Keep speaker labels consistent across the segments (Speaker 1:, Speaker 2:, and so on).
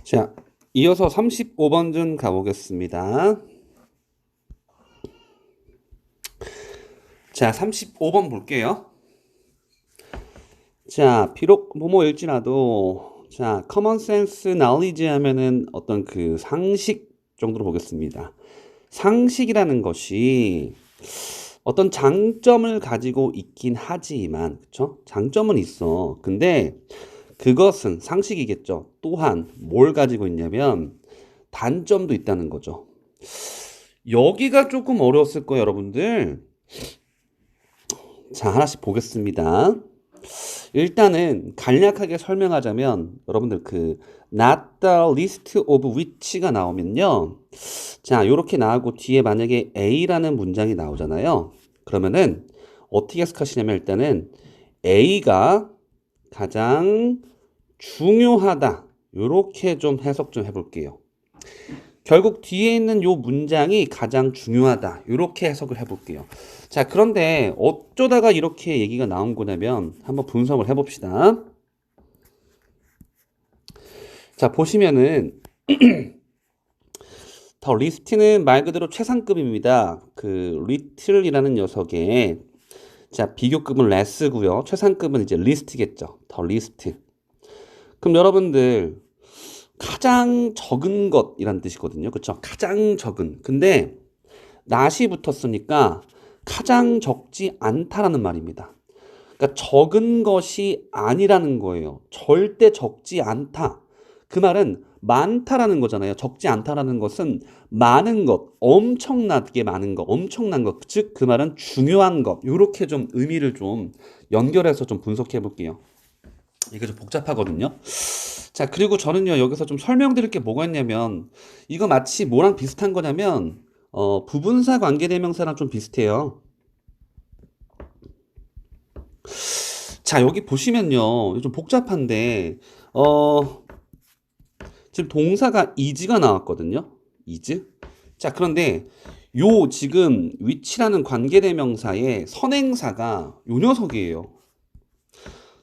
Speaker 1: 자, 이어서 35번 좀 가보겠습니다. 자, 35번 볼게요. 자, 비록 뭐뭐일지라도 자, common sense knowledge 하면은 어떤 그 상식 정도로 보겠습니다. 상식이라는 것이 어떤 장점을 가지고 있긴 하지만, 그쵸? 장점은 있어. 근데 그것은 상식이겠죠. 또한 뭘 가지고 있냐면 단점도 있다는 거죠. 여기가 조금 어려웠을 거예요, 여러분들. 자, 하나씩 보겠습니다. 일단은 간략하게 설명하자면 여러분들 그 not the list of which가 나오면요. 자, 요렇게 나오고 뒤에 만약에 A라는 문장이 나오잖아요. 그러면은 어떻게 해석하시냐면 일단은 A가 가장 중요하다. 요렇게 좀 해석 좀 해볼게요. 결국 뒤에 있는 요 문장이 가장 중요하다. 이렇게 해석을 해볼게요. 자, 그런데 어쩌다가 이렇게 얘기가 나온 거냐면 한번 분석을 해봅시다. 자, 보시면은 더 리스트는 말 그대로 최상급입니다. 그 리틀이라는 녀석의 자, 비교급은 레스고요. 최상급은 이제 리스트겠죠. 더 리스트. 그럼 여러분들 가장 적은 것이란 뜻이거든요. 그렇죠? 가장 적은. 근데 not이 붙었으니까 가장 적지 않다라는 말입니다. 그러니까 적은 것이 아니라는 거예요. 절대 적지 않다. 그 말은 많다라는 거잖아요. 적지 않다라는 것은 많은 것, 엄청나게 많은 것, 엄청난 것, 즉 그 말은 중요한 것. 이렇게 좀 의미를 좀 연결해서 좀 분석해 볼게요. 이게 좀 복잡하거든요. 자, 그리고 저는요, 여기서 좀 설명드릴 게 뭐가 있냐면, 이거 마치 뭐랑 비슷한 거냐면, 부분사 관계대명사랑 좀 비슷해요. 자, 여기 보시면요, 좀 복잡한데, 지금 동사가 is가 나왔거든요. is. 자, 그런데 요 지금 which라는 관계대명사의 선행사가 요 녀석이에요.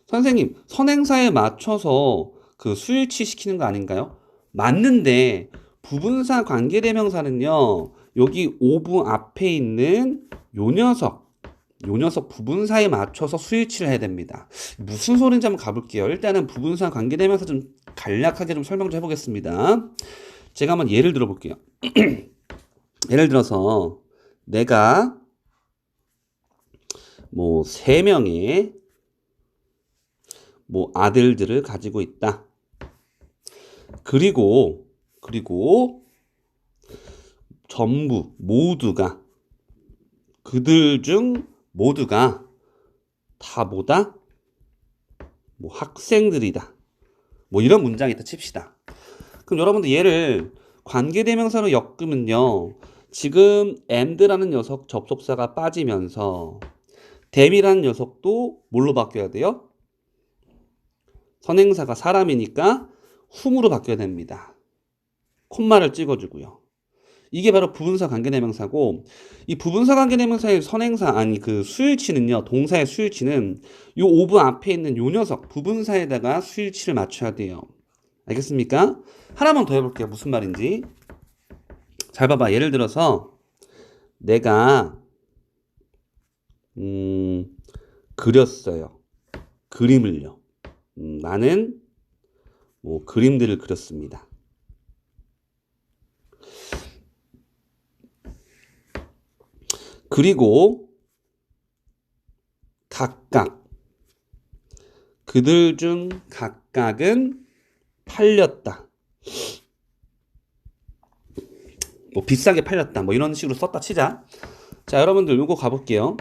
Speaker 1: 선생님, 선행사에 맞춰서 그 수일치 시키는 거 아닌가요? 맞는데 부분사 관계대명사는요. 여기 오브 앞에 있는 요 녀석 부분사에 맞춰서 수일치를 해야 됩니다. 무슨 소리인지 한번 가볼게요. 일단은 부분사 관계대명사 좀 간략하게 좀 설명 좀 해보겠습니다. 제가 한번 예를 들어 볼게요. 예를 들어서 내가 뭐 3명의 뭐 아들들을 가지고 있다. 그리고 전부 모두가 그들 중 모두가 다 뭐다? 뭐 학생들이다. 뭐 이런 문장이 있다 칩시다. 그럼 여러분들 얘를 관계대명사로 엮으면요. 지금 and라는 녀석 접속사가 빠지면서 them이라는 녀석도 뭘로 바뀌어야 돼요? 선행사가 사람이니까 whom으로 바뀌어야 됩니다. 콤마를 찍어주고요. 이게 바로 부분사 관계대명사고 이 부분사 관계대명사의 선행사 아니 그 수일치는요. 동사의 수일치는 요 오브 앞에 있는 요 녀석 부분사에다가 수일치를 맞춰야 돼요. 알겠습니까? 하나만 더 해볼게요. 무슨 말인지. 잘 봐봐. 예를 들어서 내가 그렸어요. 그림을요. 나는 뭐 그림들을 그렸습니다. 그리고 각각 그들 중 각각은 팔렸다. 뭐 비싸게 팔렸다. 뭐 이런 식으로 썼다 치자. 자, 여러분들 요거 가볼게요.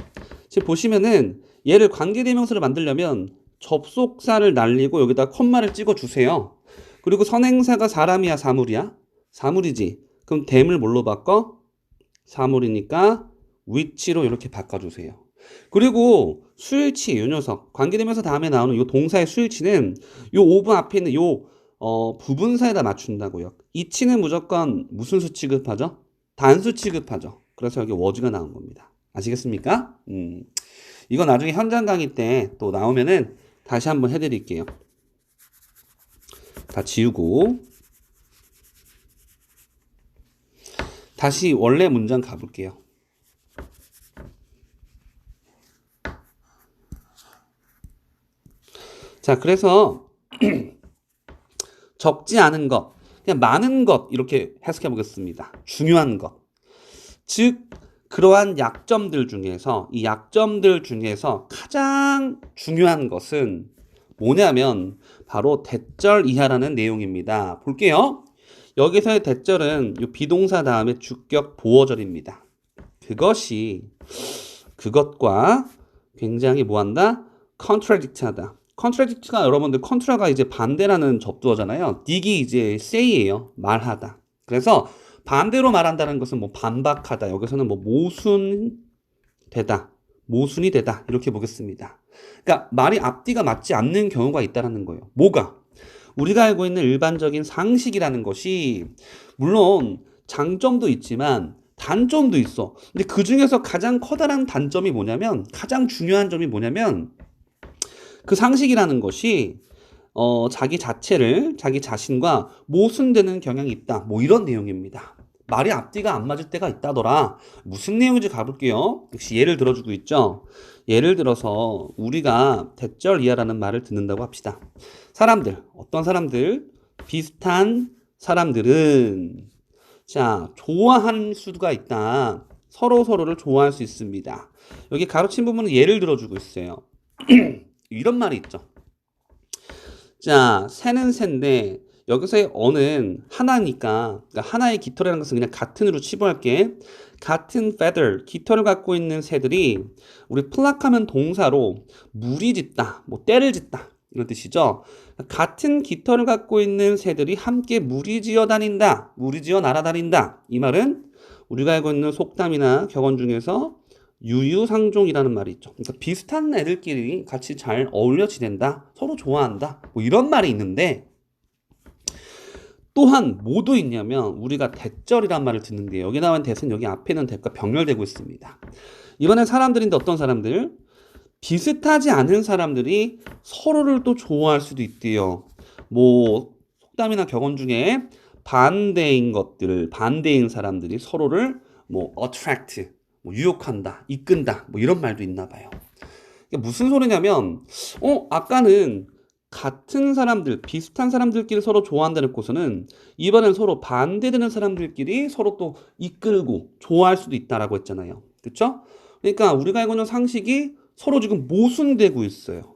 Speaker 1: 지금 보시면은 얘를 관계대명사를 만들려면 접속사를 날리고 여기다 콤마를 찍어 주세요. 그리고 선행사가 사람이야, 사물이야? 사물이지. 그럼 them을 뭘로 바꿔? 사물이니까 which로 이렇게 바꿔주세요. 그리고 수일치 요 녀석 관계대명사 다음에 나오는 요 동사의 수일치는 요 오브 앞에 있는 요 부분사에다 맞춘다고요. 이치는 무조건 무슨 수 취급하죠? 단수 취급하죠. 그래서 여기 워즈가 나온 겁니다. 아시겠습니까? 이거 나중에 현장 강의 때 또 나오면은 다시 한번 해드릴게요. 다 지우고 다시 원래 문장 가볼게요. 자, 그래서 적지 않은 것, 그냥 많은 것 이렇게 해석해 보겠습니다. 중요한 것. 즉 그러한 약점들 중에서 이 약점들 중에서 가장 중요한 것은 뭐냐면 바로 대절 이하라는 내용입니다. 볼게요. 여기서의 대절은 이 비동사 다음에 주격 보어절입니다. 그것과 굉장히 뭐한다? contradict하다. contradict가 여러분들 contra가 이제 반대라는 접두어잖아요. dig이 이제 say예요. 말하다. 그래서 반대로 말한다는 것은 뭐 반박하다. 여기서는 뭐 모순이 되다. 이렇게 보겠습니다. 그러니까 말이 앞뒤가 맞지 않는 경우가 있다는 거예요. 뭐가? 우리가 알고 있는 일반적인 상식이라는 것이 물론 장점도 있지만 단점도 있어. 근데 그 중에서 가장 커다란 단점이 뭐냐면 가장 중요한 점이 뭐냐면 그 상식이라는 것이 자기 자신과 모순되는 경향이 있다. 뭐 이런 내용입니다. 말이 앞뒤가 안 맞을 때가 있다더라. 무슨 내용인지 가볼게요. 역시 예를 들어주고 있죠. 예를 들어서 우리가 대절 이하라는 말을 듣는다고 합시다. 어떤 사람들, 비슷한 사람들은 자, 좋아하는 수가 있다. 서로를 좋아할 수 있습니다. 여기 가로친 부분은 예를 들어주고 있어요. 이런 말이 있죠. 자, 새는 새인데 여기서의 어는 하나니까 그러니까 하나의 깃털이라는 것은 그냥 같은으로 치부할게. 같은 feather, 깃털을 갖고 있는 새들이 우리 플락하면 동사로 무리짓다, 뭐 때를 짓다 이런 뜻이죠. 같은 깃털을 갖고 있는 새들이 함께 무리지어 날아다닌다. 이 말은 우리가 알고 있는 속담이나 격언 중에서 유유상종이라는 말이 있죠. 그러니까 비슷한 애들끼리 같이 잘 어울려 지낸다, 서로 좋아한다, 뭐 이런 말이 있는데 또한 뭐도 있냐면 우리가 대절이란 말을 듣는데 여기 나온 대는 여기 앞에는 대가 병렬되고 있습니다. 이번엔 사람들인데 어떤 사람들? 비슷하지 않은 사람들이 서로를 또 좋아할 수도 있대요. 뭐 속담이나 격언 중에 반대인 사람들이 서로를 뭐 attract, 뭐 유혹한다, 이끈다, 뭐 이런 말도 있나 봐요. 이게 무슨 소리냐면, 아까는 같은 사람들, 비슷한 사람들끼리 서로 좋아한다는 것은 이번엔 서로 반대되는 사람들끼리 서로 또 이끌고 좋아할 수도 있다라고 했잖아요. 그렇죠? 그러니까 우리가 알고 있는 상식이 서로 지금 모순되고 있어요.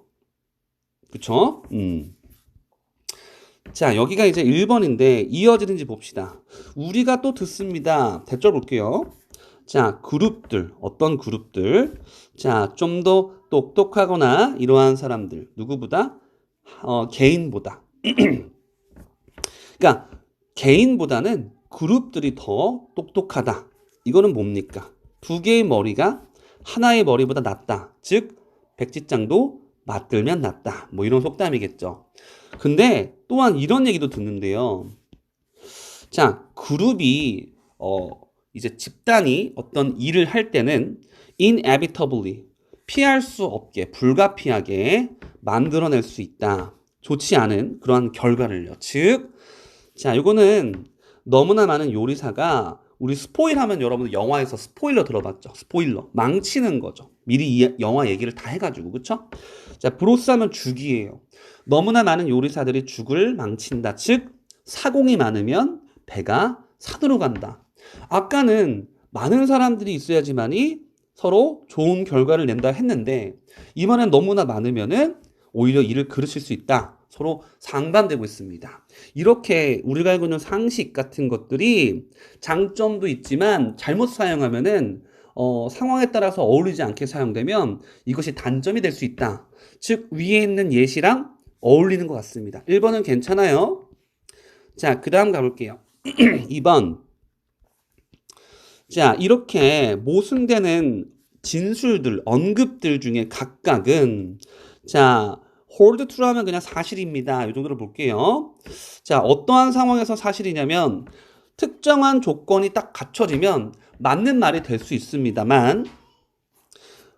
Speaker 1: 그렇죠? 자, 여기가 이제 1번인데 이어지는지 봅시다. 우리가 또 듣습니다. 대절 볼게요. 자, 어떤 그룹들. 자, 좀 더 똑똑하거나 이러한 사람들. 누구보다? 개인보다. 그러니까 개인보다는 그룹들이 더 똑똑하다. 이거는 뭡니까? 두 개의 머리가 하나의 머리보다 낫다. 즉, 백지장도 맞들면 낫다. 뭐 이런 속담이겠죠. 근데 또한 이런 얘기도 듣는데요. 자, 그룹이 이제 집단이 어떤 일을 할 때는 inevitably 피할 수 없게 불가피하게 만들어낼 수 있다. 좋지 않은 그러한 결과를요. 즉, 자, 이거는 너무나 많은 요리사가 우리 스포일 하면 여러분들 영화에서 스포일러 들어봤죠? 스포일러. 망치는 거죠. 미리 영화 얘기를 다 해가지고, 그쵸? 자, 브로스 하면 죽이에요. 너무나 많은 요리사들이 죽을 망친다. 즉, 사공이 많으면 배가 산으로 간다. 아까는 많은 사람들이 있어야지만이 서로 좋은 결과를 낸다 했는데, 이번엔 너무나 많으면은 오히려 일을 그르칠 수 있다. 서로 상반되고 있습니다. 이렇게 우리가 알고 있는 상식 같은 것들이 장점도 있지만 잘못 사용하면은 상황에 따라서 어울리지 않게 사용되면 이것이 단점이 될 수 있다. 즉 위에 있는 예시랑 어울리는 것 같습니다. 1번은 괜찮아요. 자, 그 다음 가볼게요. 2번. 자, 이렇게 모순되는 진술들, 언급들 중에 각각은 자, hold true 하면 그냥 사실입니다. 이 정도로 볼게요. 자, 어떠한 상황에서 사실이냐면 특정한 조건이 딱 갖춰지면 맞는 말이 될 수 있습니다만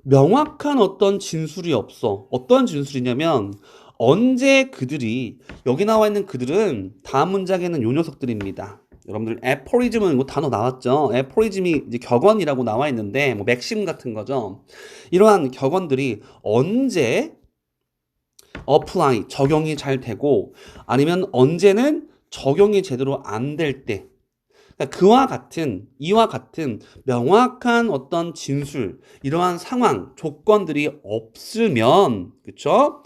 Speaker 1: 명확한 어떤 진술이 없어. 어떤 진술이냐면 언제 그들이 여기 나와 있는 그들은 다음 문장에는 요 녀석들입니다. 여러분들 애포리즘은 뭐 단어 나왔죠. 애포리즘이 이제 격언이라고 나와 있는데 뭐 맥심 같은 거죠. 이러한 격언들이 언제 apply 적용이 잘 되고 아니면 언제는 적용이 제대로 안 될 때 그러니까 그와 같은 이와 같은 명확한 어떤 진술 이러한 상황 조건들이 없으면 그쵸?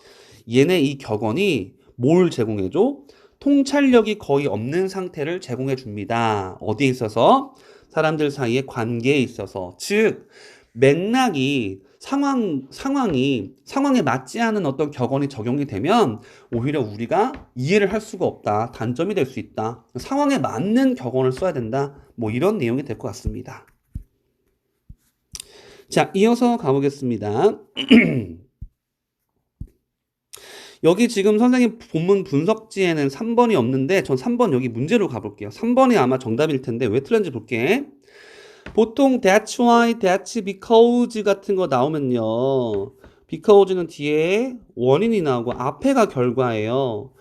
Speaker 1: 얘네 이 격언이 뭘 제공해줘? 통찰력이 거의 없는 상태를 제공해 줍니다. 어디에 있어서? 사람들 사이의 관계에 있어서 즉 맥락이 상황에 맞지 않은 어떤 격언이 적용이 되면 오히려 우리가 이해를 할 수가 없다. 단점이 될 수 있다. 상황에 맞는 격언을 써야 된다. 뭐 이런 내용이 될 것 같습니다. 자, 이어서 가보겠습니다. 여기 지금 선생님 본문 분석지에는 3번이 없는데 전 3번 여기 문제로 가볼게요. 3번이 아마 정답일 텐데 왜 틀렸는지 볼게. 보통 that's why, that's because 같은 거 나오면요. because는 뒤에 원인이 나오고 앞에가 결과예요.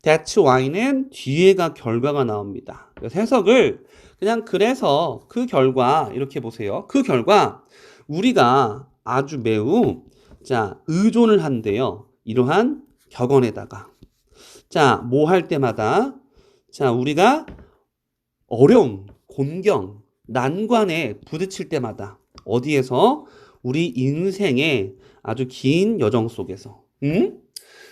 Speaker 1: that's why는 뒤에가 결과가 나옵니다. 그래서 해석을 그냥 그래서 그 결과 이렇게 보세요. 그 결과 우리가 아주 매우 자 의존을 한대요. 이러한 격언에다가 자 뭐 할 때마다 자 우리가 어려움, 곤경, 난관에 부딪힐 때마다 어디에서 우리 인생의 아주 긴 여정 속에서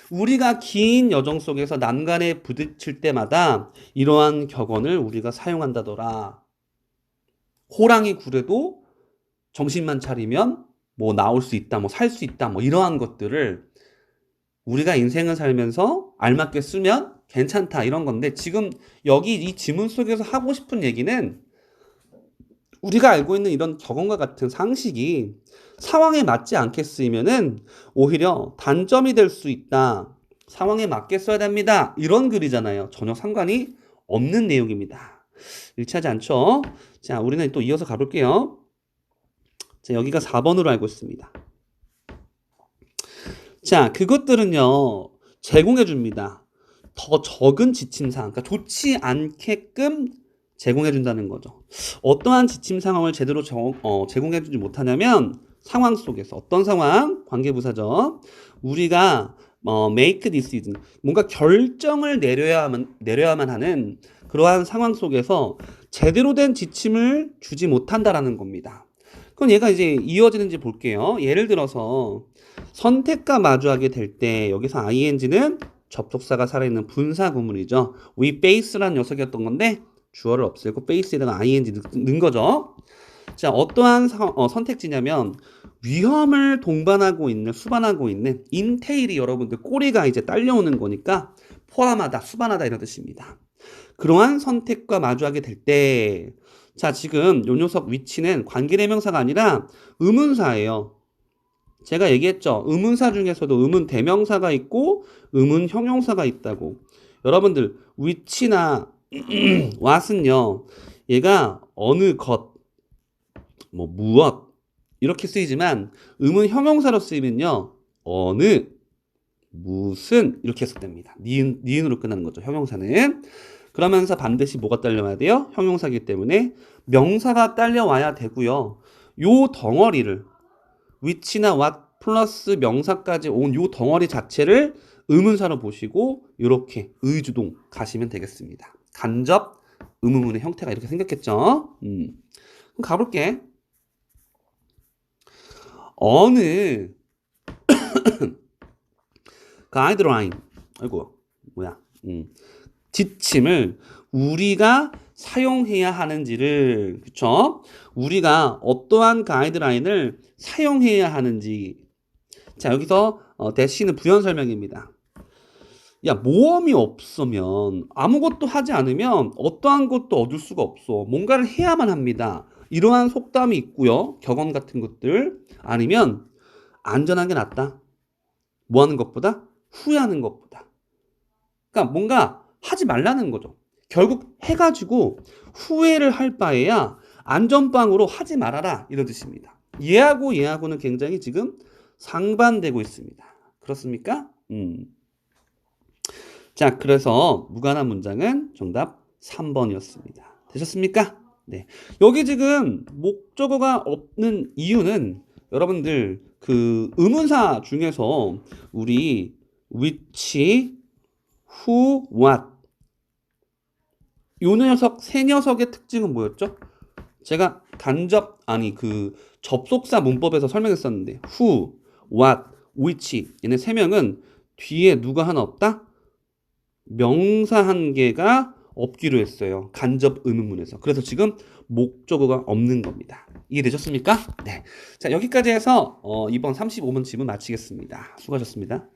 Speaker 1: 우리가 긴 여정 속에서 난관에 부딪힐 때마다 이러한 격언을 우리가 사용한다더라. 호랑이 굴에도 정신만 차리면 뭐 나올 수 있다, 뭐 살 수 있다, 뭐 이러한 것들을 우리가 인생을 살면서 알맞게 쓰면 괜찮다 이런 건데 지금 여기 이 지문 속에서 하고 싶은 얘기는 우리가 알고 있는 이런 격언과 같은 상식이 상황에 맞지 않게 쓰이면은 오히려 단점이 될 수 있다. 상황에 맞게 써야 됩니다. 이런 글이잖아요. 전혀 상관이 없는 내용입니다. 일치하지 않죠? 자, 우리는 또 이어서 가볼게요. 자, 여기가 4번으로 알고 있습니다. 자, 그것들은요, 제공해 줍니다. 더 적은 지침사항, 그러니까 좋지 않게끔 제공해 준다는 거죠. 어떠한 지침 상황을 제대로 제공해 주지 못하냐면 상황 속에서 어떤 상황? 관계부사죠. 우리가 make decision, 뭔가 결정을 내려야만 하는 그러한 상황 속에서 제대로 된 지침을 주지 못한다라는 겁니다. 그럼 얘가 이제 이어지는지 볼게요. 예를 들어서 선택과 마주하게 될 때 여기서 ing는 접속사가 살아있는 분사 구문이죠. we face라는 녀석이었던 건데 주어를 없애고 face에다가 ing 넣은 거죠. 자, 어떠한 선택지냐면 위험을 수반하고 있는 인테일이 여러분들 꼬리가 이제 딸려오는 거니까 포함하다, 수반하다 이런 뜻입니다. 그러한 선택과 마주하게 될 때, 자, 지금 요 녀석 위치는 관계대명사가 아니라 의문사예요. 제가 얘기했죠. 의문사 중에서도 의문 대명사가 있고 의문 형용사가 있다고. 여러분들 which나 what은요. 얘가 어느 것, 뭐 무엇 이렇게 쓰이지만 의문 형용사로 쓰이면요. 어느, 무슨 이렇게 해석됩니다. 니은으로 끝나는 거죠. 형용사는. 그러면서 반드시 뭐가 딸려와야 돼요? 형용사이기 때문에 명사가 딸려와야 되고요. 요 덩어리를 which나 what 플러스 명사까지 온 요 덩어리 자체를 의문사로 보시고 이렇게 의주동 가시면 되겠습니다. 간접 의문문의 형태가 이렇게 생겼겠죠? 그럼 가볼게. 어느 가이드라인 아이고 뭐야 지침을 우리가 사용해야 하는지를 그쵸? 우리가 어떠한 가이드라인을 사용해야 하는지 자 여기서 대시는 부연 설명입니다. 야 모험이 없으면 아무것도 하지 않으면 어떠한 것도 얻을 수가 없어. 뭔가를 해야만 합니다. 이러한 속담이 있고요. 격언 같은 것들 아니면 안전한 게 낫다. 뭐 하는 것보다 후회하는 것보다. 그러니까 뭔가 하지 말라는 거죠. 결국 해가지고 후회를 할 바에야 안전빵으로 하지 말아라 이런 뜻입니다. 얘하고는 굉장히 지금 상반되고 있습니다. 그렇습니까? 자, 그래서 무관한 문장은 정답 3번이었습니다. 되셨습니까? 네. 여기 지금 목적어가 없는 이유는 여러분들 그 의문사 중에서 우리 which, who, what 요 녀석 세 녀석의 특징은 뭐였죠? 제가 그 접속사 문법에서 설명했었는데 who, what, which 얘네 세 명은 뒤에 누가 하나 없다? 명사 한 개가 없기로 했어요. 간접 의문문에서. 그래서 지금 목적어가 없는 겁니다. 이해되셨습니까? 네. 자, 여기까지 해서 이번 35번 질문 마치겠습니다. 수고하셨습니다.